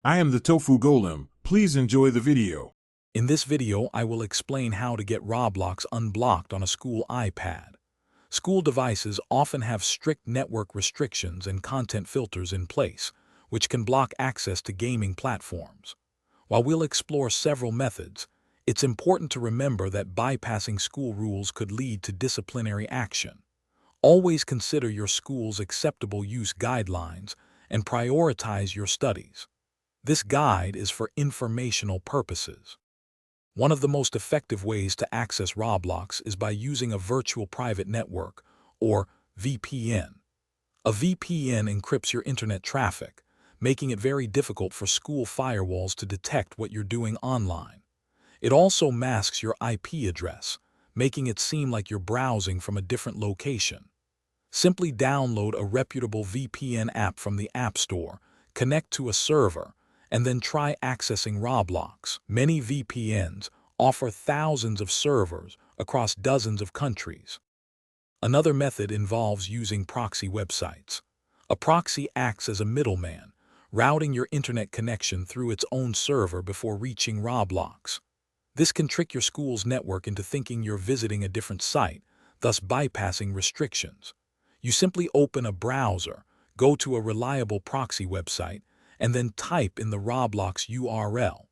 I am the Tofu Golem. Please enjoy the video. In this video, I will explain how to get Roblox unblocked on a school iPad. School devices often have strict network restrictions and content filters in place, which can block access to gaming platforms. While we'll explore several methods, it's important to remember that bypassing school rules could lead to disciplinary action. Always consider your school's acceptable use guidelines and prioritize your studies. This guide is for informational purposes. One of the most effective ways to access Roblox is by using a virtual private network, or VPN. A VPN encrypts your internet traffic, making it very difficult for school firewalls to detect what you're doing online. It also masks your IP address, making it seem like you're browsing from a different location. Simply download a reputable VPN app from the App Store, connect to a server, and then try accessing Roblox. Many VPNs offer thousands of servers across dozens of countries. Another method involves using proxy websites. A proxy acts as a middleman, routing your internet connection through its own server before reaching Roblox. This can trick your school's network into thinking you're visiting a different site, thus bypassing restrictions. You simply open a browser, go to a reliable proxy website, and then type in the Roblox URL.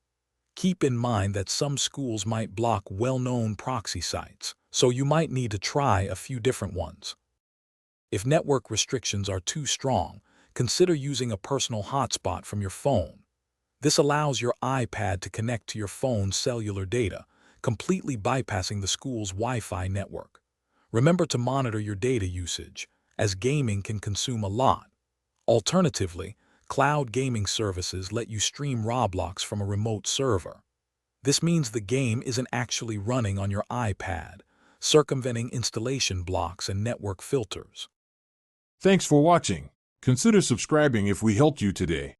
Keep in mind that some schools might block well-known proxy sites, so you might need to try a few different ones. If network restrictions are too strong, consider using a personal hotspot from your phone. This allows your iPad to connect to your phone's cellular data, completely bypassing the school's Wi-Fi network. Remember to monitor your data usage, as gaming can consume a lot. Alternatively, cloud gaming services let you stream Roblox from a remote server. This means the game isn't actually running on your iPad, circumventing installation blocks and network filters. Thanks for watching. Consider subscribing if we helped you today.